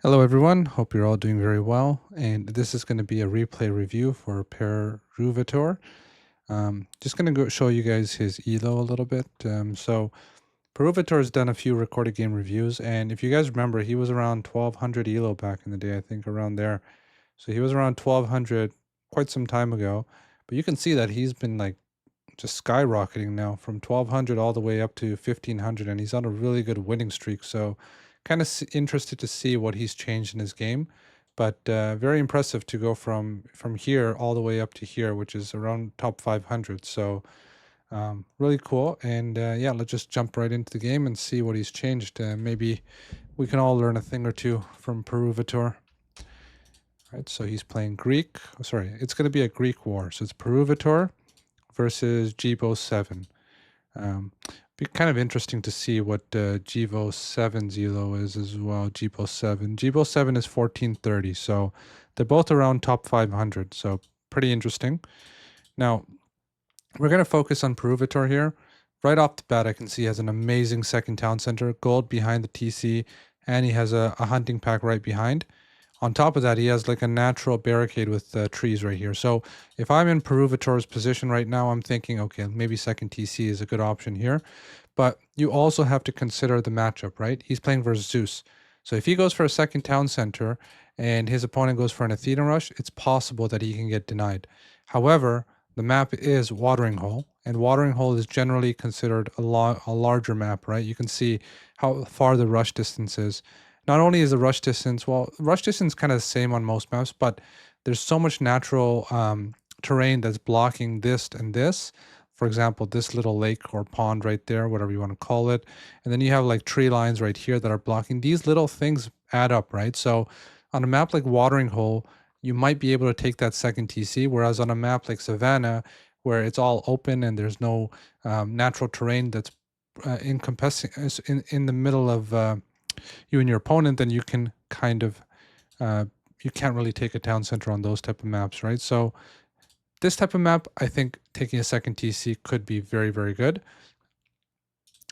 Hello everyone, hope you're all doing very well, and this is going to be a replay review for Peruvator. Just going to go show you guys his ELO a little bit. So Peruvator has done a few recorded game reviews, and if you guys remember, he was around 1200 ELO back in the day, I think around there. So he was around 1200 quite some time ago, but you can see that he's been like just skyrocketing now from 1200 all the way up to 1500, and he's on a really good winning streak. So kind of interested to see what he's changed in his game, but very impressive to go from here all the way up to here, which is around top 500. So really cool. And yeah, let's just jump right into the game and see what he's changed. Maybe we can all learn a thing or two from Peruvator. Right, so he's playing Greek. Oh, sorry, it's going to be a Greek war. So it's Peruvator versus Jeebo7. Be kind of interesting to see what Jeebo7's ELO is as well. Jeebo7. Jeebo7 is 1430, so they're both around top 500, so pretty interesting. Now, we're going to focus on Peruvator here. Right off the bat, I can see he has an amazing second town center, gold behind the TC, and he has a hunting pack right behind. On top of that, he has like a natural barricade with trees right here. So if I'm in Peruvator's position right now, I'm thinking, okay, maybe second TC is a good option here. But you also have to consider the matchup, right? He's playing versus Zeus. So if he goes for a second town center and his opponent goes for an Athena rush, it's possible that he can get denied. However, the map is Watering Hole, and Watering Hole is generally considered a larger map, right? You can see how far the rush distance is. Not only is the rush distance, well, rush distance kind of the same on most maps, but there's so much natural terrain that's blocking this and this. For example, this little lake or pond right there, whatever you want to call it. And then you have like tree lines right here that are blocking. These little things add up, right? So on a map like Watering Hole, you might be able to take that second TC, whereas on a map like Savannah, where it's all open and there's no natural terrain that's encompassing in the middle of you and your opponent, then you can kind of you can't really take a town center on those type of maps, right? So this type of map, I think taking a second TC could be very, very good.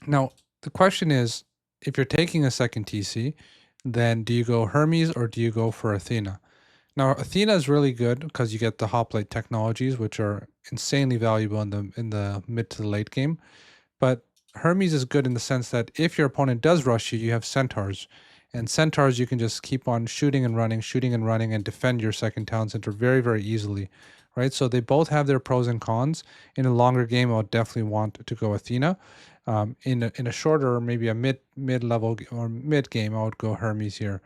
Now, the question is, if you're taking a second TC, then do you go Hermes or do you go for Athena? Now, Athena is really good because you get the hoplite technologies, which are insanely valuable in the mid to the late game. But Hermes is good in the sense that if your opponent does rush you, you have centaurs. And centaurs, you can just keep on shooting and running, and defend your second town center very, very easily, right? So they both have their pros and cons. In a longer game, I would definitely want to go Athena. In a shorter, maybe a mid level or mid game, I would go Hermes here.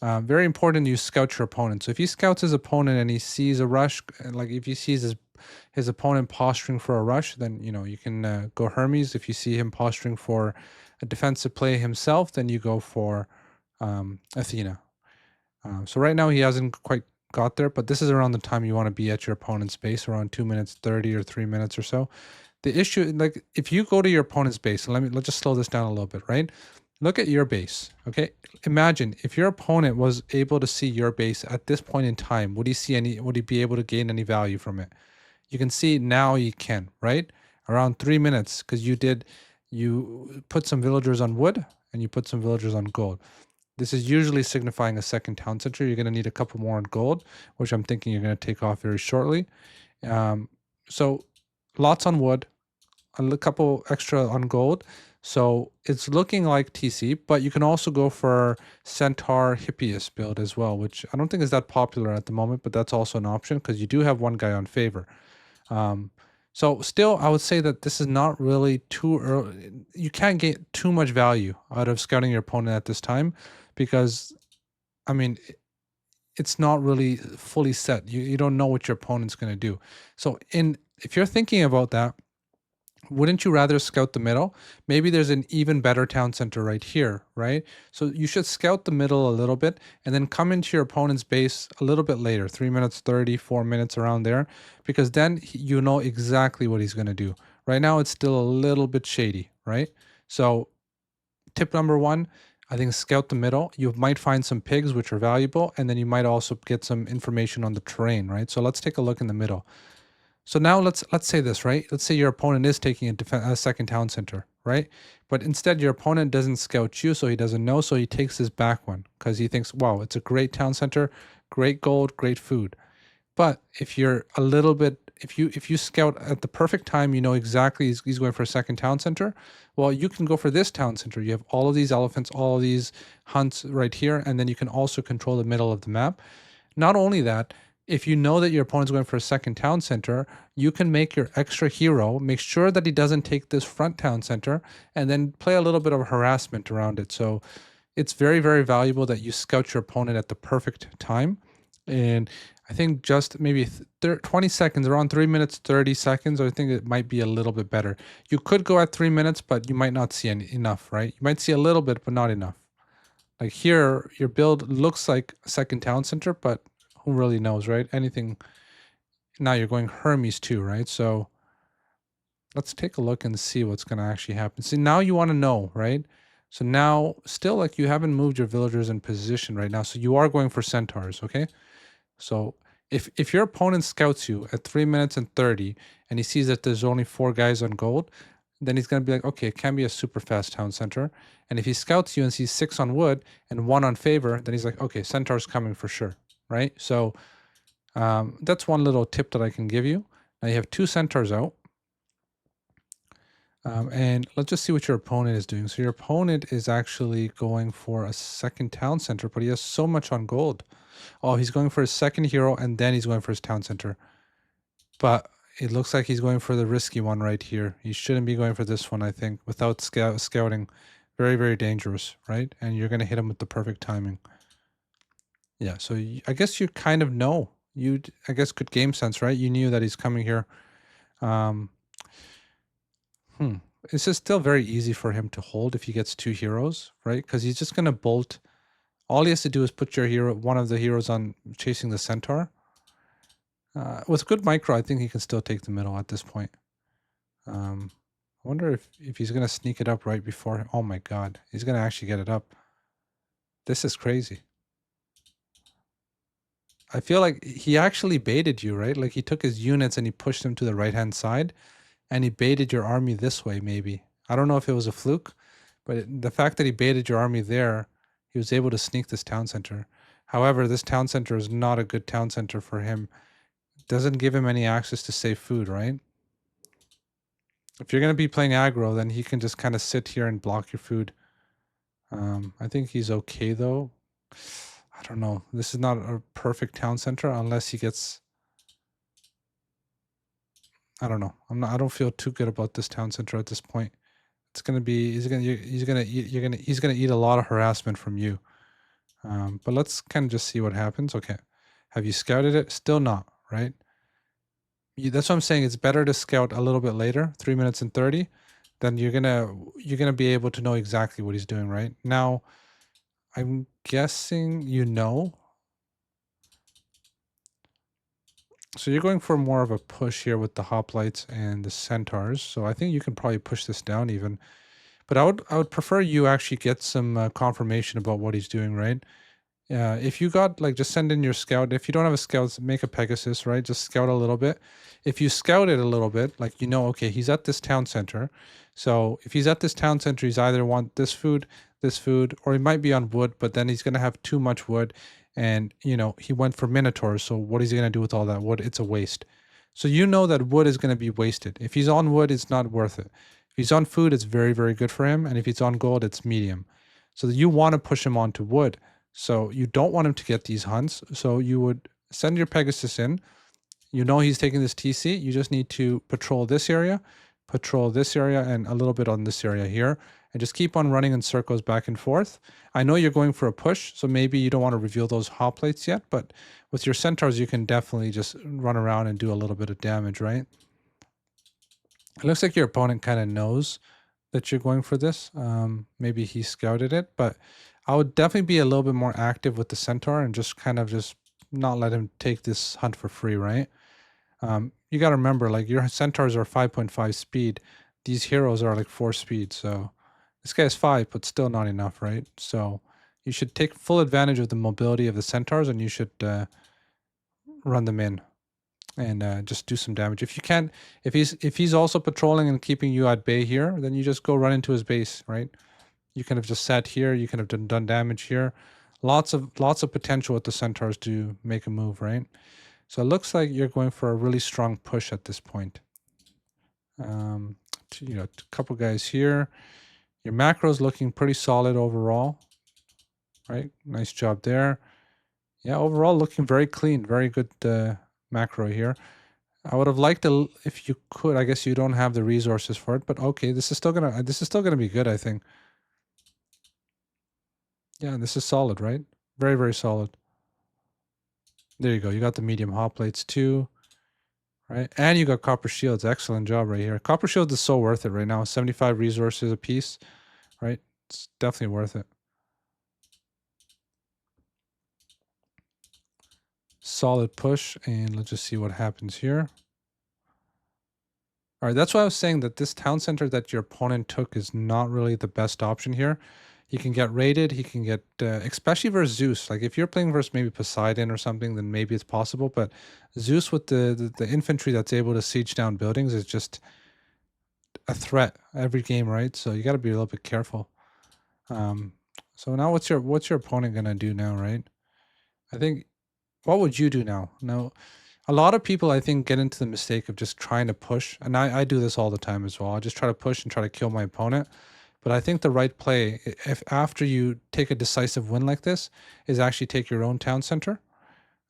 Very important you scout your opponent. So if he scouts his opponent and he sees a rush, like if he sees his opponent posturing for a rush, then you can go Hermes. If you see him posturing for a defensive play himself, then you go for Athena. So right now he hasn't quite got there, but this is around the time you want to be at your opponent's base, around 2 minutes 30 or 3 minutes or so. The issue, like if you go to your opponent's base, let's just slow this down a little bit, right? Look at your base, okay? Imagine if your opponent was able to see your base at this point in time, would he be able to gain any value from it? You can see now you can, right? Around 3 minutes, because you put some villagers on wood and you put some villagers on gold. This is usually signifying a second town center. You're going to need a couple more on gold, which I'm thinking you're going to take off very shortly. So lots on wood, a couple extra on gold. So it's looking like TC, but you can also go for Centaur Hippias build as well, which I don't think is that popular at the moment, but that's also an option because you do have one guy on favor. So still, I would say that this is not really too early. You can't get too much value out of scouting your opponent at this time because, I mean, it's not really fully set. You don't know what your opponent's going to do. So if you're thinking about that, wouldn't you rather scout the middle? Maybe there's an even better town center right here, right? So you should scout the middle a little bit and then come into your opponent's base a little bit later, 3 minutes 30, 4 minutes around there, because then you know exactly what he's going to do. Right now, it's still a little bit shady, right? So tip number one, I think scout the middle. You might find some pigs, which are valuable, and then you might also get some information on the terrain, right? So let's take a look in the middle. So now let's say this, right? Let's say your opponent is taking a second town center, right? But instead, your opponent doesn't scout you, so he doesn't know, so he takes his back one because he thinks, wow, it's a great town center, great gold, great food. But if you're a little bit, if you scout at the perfect time, you know exactly he's going for a second town center. Well, you can go for this town center. You have all of these elephants, all of these hunts right here, and then you can also control the middle of the map. Not only that, if you know that your opponent's going for a second town center, you can make your extra hero, make sure that he doesn't take this front town center, and then play a little bit of harassment around it. So it's very, very valuable that you scout your opponent at the perfect time. And I think just maybe 20 seconds, around 3 minutes, 30 seconds, I think it might be a little bit better. You could go at 3 minutes, but you might not see enough, right? You might see a little bit, but not enough. Like here, your build looks like a second town center, but who really knows, right? Anything. Now you're going Hermes too, right? So let's take a look and see what's going to actually happen. See, now you want to know, right? So now, still, like, you haven't moved your villagers in position right now. So you are going for centaurs, okay? So if your opponent scouts you at 3 minutes and 30 and he sees that there's only 4 guys on gold, then he's going to be like, okay, it can be a super fast town center. And if he scouts you and sees 6 on wood and 1 on favor, then he's like, okay, centaur's coming for sure, right? So that's one little tip that I can give you. Now you have 2 centaurs out. And let's just see what your opponent is doing. So your opponent is actually going for a second town center, but he has so much on gold. Oh, he's going for his second hero, and then he's going for his town center. But it looks like he's going for the risky one right here. He shouldn't be going for this one, I think, without scouting. Very, very dangerous, right? And you're going to hit him with the perfect timing. Yeah, so I guess you kind of know. You, I guess, good game sense, right? You knew that he's coming here. It's just still very easy for him to hold if he gets 2 heroes, right? Because he's just going to bolt. All he has to do is put your hero, one of the heroes, on chasing the centaur. With good micro, I think he can still take the middle at this point. I wonder if he's going to sneak it up right before. Oh my god, he's going to actually get it up. This is crazy. I feel like he actually baited you, right? Like he took his units and he pushed them to the right-hand side, and he baited your army this way, maybe. I don't know if it was a fluke, but the fact that he baited your army there, he was able to sneak this town center. However, this town center is not a good town center for him. It doesn't give him any access to safe food, right? If you're going to be playing aggro, then he can just kind of sit here and block your food. I think he's okay, though. I don't know. This is not a perfect town center unless he gets... I don't know. I don't feel too good about this town center at this point. It's gonna be he's gonna eat a lot of harassment from you. But let's kind of just see what happens. Okay, have you scouted it? Still not, right? That's what I'm saying. It's better to scout a little bit later, 3 minutes and 30. Then you're gonna be able to know exactly what he's doing, right? Now, I'm guessing you know. So you're going for more of a push here with the hoplites and the centaurs. So I think you can probably push this down even. But I would prefer you actually get some confirmation about what he's doing, right? If you got, like, just send in your scout. If you don't have a scout, make a Pegasus, right? Just scout a little bit. If you scout it a little bit, like, you know, okay, he's at this town center. So if he's at this town center, he's either want this food, or he might be on wood, but then he's going to have too much wood. And, you know, he went for minotaurs. So what is he going to do with all that wood? It's a waste. So you know that wood is going to be wasted. If he's on wood, it's not worth it. If he's on food, it's very, very good for him. And if he's on gold, it's medium. So you want to push him onto wood. So you don't want him to get these hunts. So you would send your Pegasus in. You know he's taking this TC. You just need to patrol this area, and a little bit on this area here. And just keep on running in circles back and forth. I know you're going for a push, so maybe you don't want to reveal those hoplites yet. But with your centaurs, you can definitely just run around and do a little bit of damage, right? It looks like your opponent kind of knows that you're going for this. Maybe he scouted it, but I would definitely be a little bit more active with the centaur and just kind of just not let him take this hunt for free, right? You got to remember, like, your centaurs are 5.5 speed. These heroes are like 4 speed. So this guy's 5, but still not enough, right? So you should take full advantage of the mobility of the centaurs, and you should run them in. and just do some damage. If you can't, if he's also patrolling and keeping you at bay here, then you just go run into his base, right? You can have just sat here. You can have done damage here. Lots of potential with the centaurs to make a move, right? So it looks like you're going for a really strong push at this point. You know, a couple guys here. Your macro's looking pretty solid overall, right? Nice job there. Yeah, overall looking very clean. Very good macro here. I would have liked to, if you could. I guess you don't have the resources for it, but okay, this is still gonna be good, I think. Yeah, this is solid, right? Very, very solid. There you go. You got the medium hot plates too, right? And you got copper shields. Excellent job right here. Copper shields is so worth it right now. 75 resources a piece, right? It's definitely worth it. Solid push, and let's just see what happens here. All right, that's why I was saying that this town center that your opponent took is not really the best option here. He can get raided. He can get, especially versus Zeus. Like if you're playing versus maybe Poseidon or something, then maybe it's possible. But Zeus with the infantry that's able to siege down buildings is just a threat every game, right? So you got to be a little bit careful. So now what's your opponent gonna do now, right? I think, what would you do now? Now, a lot of people, I think, get into the mistake of just trying to push, and I do this all the time as well. I just try to push and try to kill my opponent. But I think the right play, if after you take a decisive win like this, is actually take your own town center.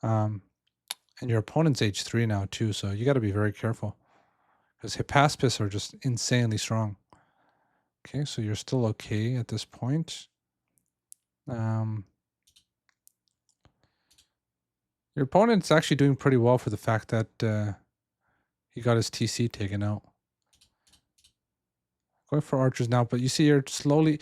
And your opponent's H3 now too, so you got to be very careful. Because Hippaspis are just insanely strong. Okay, so you're still okay at this point. Your opponent's actually doing pretty well for the fact that he got his TC taken out. Going for archers now, but you see you're slowly,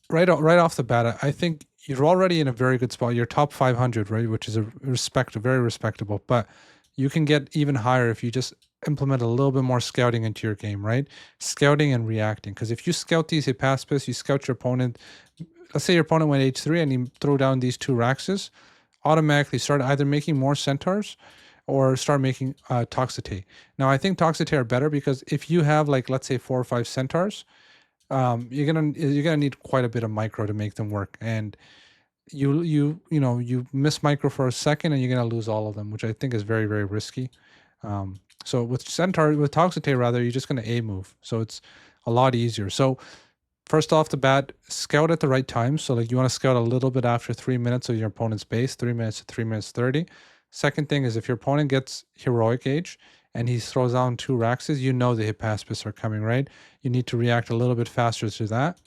right off the bat, I think you're already in a very good spot. You're top 500, right, which is very respectable. But you can get even higher if you just implement a little bit more scouting into your game, right? Scouting and reacting. Because if you scout these Hippaspis, you scout your opponent. Let's say your opponent went H3 and he threw down these 2 Raxes, automatically start either making more centaurs or start making Toxicate. Now, I think Toxicate are better because if you have, like, let's say 4 or 5 centaurs, you're gonna need quite a bit of micro to make them work, and you miss micro for a second and you're gonna lose all of them, which I think is very, very risky. So with Toxicate rather, you're just gonna A move, so it's a lot easier. So first off the bat, scout at the right time. So like you want to scout a little bit after 3 minutes of your opponent's base, 3 minutes to 3 minutes 30. Second thing is if your opponent gets heroic age and he throws down 2 Raxes, you know the Hippaspis are coming, right? You need to react a little bit faster to that.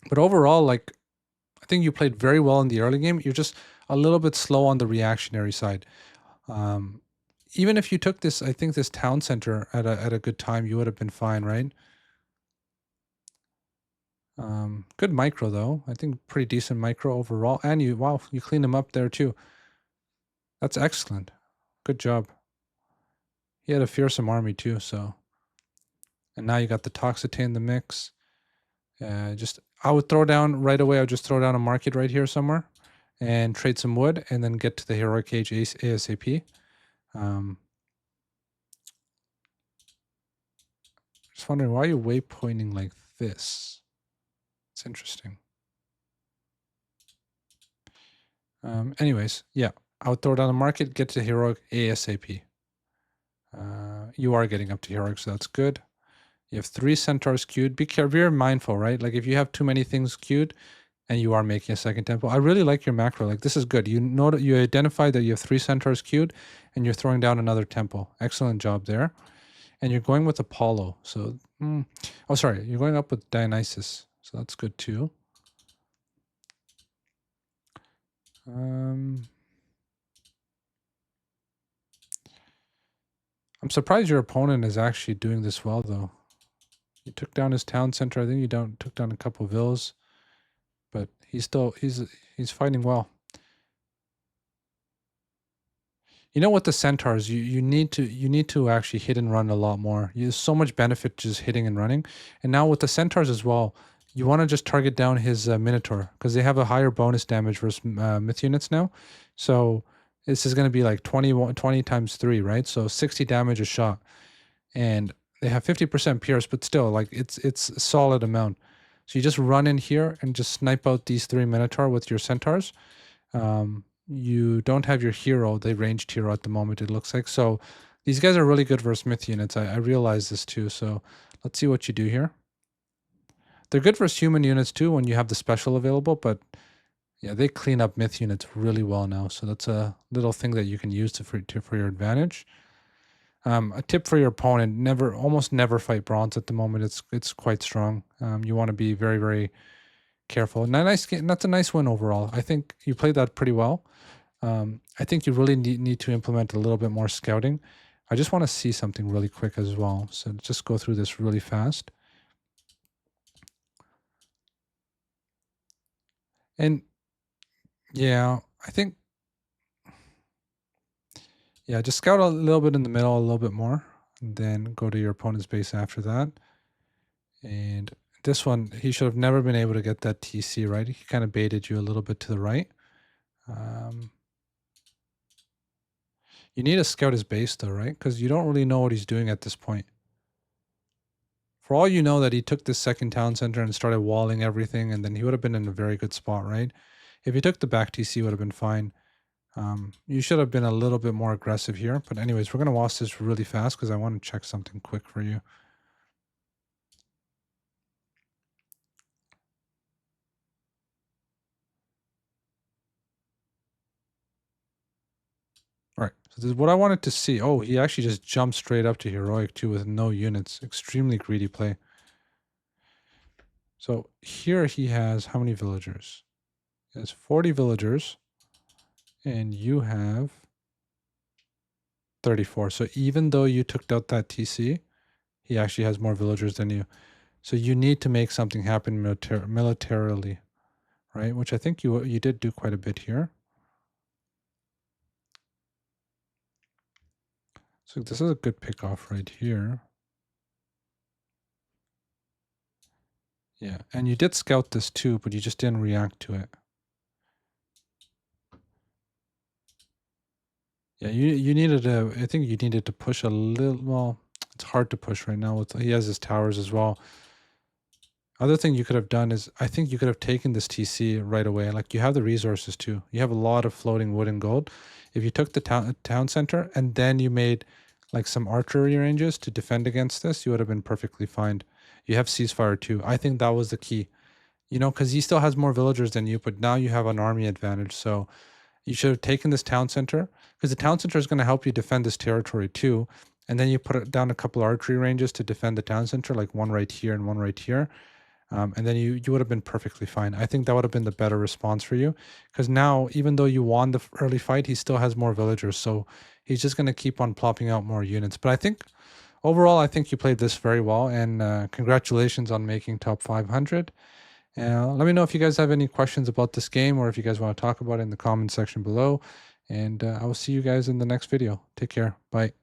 But overall, like, I think you played very well in the early game. You're just a little bit slow on the reactionary side. Even if you took this, I think this town center at a good time, you would have been fine, right? Good micro though. I think pretty decent micro overall. And you clean them up there too. That's excellent. Good job. He had a fearsome army too, so. And now you got the Toxicate in the mix. I would throw down right away. I would just throw down a market right here somewhere and trade some wood and then get to the heroic age ASAP. Just wondering why you're waypointing like this. It's interesting. Anyways, yeah, I would throw down the market, get to heroic ASAP. You are getting up to heroic, so that's good. You have 3 centaurs queued. Be very mindful, right? Like if you have too many things queued and you are making a second temple, I really like your macro. Like this is good. You know that you identify that you have 3 centaurs queued and you're throwing down another temple. Excellent job there. And you're going with Apollo. So, oh, sorry, you're going up with Dionysus. So that's good too. I'm surprised your opponent is actually doing this well, though. You took down his town center. I think you took down a couple of villas, but he's fighting well. You know what, the centaurs, you need to actually hit and run a lot more. There's so much benefit just hitting and running. And now with the centaurs as well, you want to just target down his Minotaur because they have a higher bonus damage versus myth units now. So this is going to be like 20 times 3, right? So 60 damage a shot. And they have 50% pierce, but still, like, it's a solid amount. So you just run in here and just snipe out these 3 Minotaur with your centaurs. You don't have your hero, the ranged hero at the moment, it looks like. So these guys are really good versus myth units. I realize this too. So let's see what you do here. They're good versus human units too when you have the special available, but yeah, they clean up myth units really well now. So that's a little thing that you can use for your advantage. A tip for your opponent: almost never fight bronze at the moment. It's quite strong. You want to be very, very careful. And that's a nice win overall. I think you played that pretty well. I think you really need to implement a little bit more scouting. I just want to see something really quick as well. So just go through this really fast. And yeah, I think, yeah, just scout a little bit in the middle, a little bit more, and then go to your opponent's base after that. And this one, he should have never been able to get that TC, right? He kind of baited you a little bit to the right. You need to scout his base though, right? Because you don't really know what he's doing at this point. For all you know that he took this second town center and started walling everything, and then he would have been in a very good spot, right? If he took the back TC, would have been fine. You should have been a little bit more aggressive here. But anyways, we're going to watch this really fast because I want to check something quick for you. All right, so this is what I wanted to see. Oh, he actually just jumped straight up to Heroic 2 with no units. Extremely greedy play. So here he has how many villagers? He has 40 villagers. And you have 34. So even though you took out that TC, he actually has more villagers than you. So you need to make something happen militarily, right? Which I think you did do quite a bit here. So this is a good pickoff right here. Yeah, and you did scout this too, but you just didn't react to it. Yeah, you needed to, I think you needed to push a little, well, it's hard to push right now. He has his towers as well. Other thing you could have done is, I think you could have taken this TC right away. Like, you have the resources too. You have a lot of floating wood and gold. If you took the town center and then you made like some archery ranges to defend against this, you would have been perfectly fine. You have ceasefire too. I think that was the key, you know, because he still has more villagers than you, but now you have an army advantage. So you should have taken this town center, because the town center is going to help you defend this territory too. And then you put it down a couple archery ranges to defend the town center, like one right here and one right here. And then you would have been perfectly fine. I think that would have been the better response for you, because now, even though you won the early fight, he still has more villagers. So he's just going to keep on plopping out more units. But I think overall, I think you played this very well, and congratulations on making top 500. Let me know if you guys have any questions about this game, or if you guys want to talk about it in the comment section below. And I will see you guys in the next video. Take care. Bye.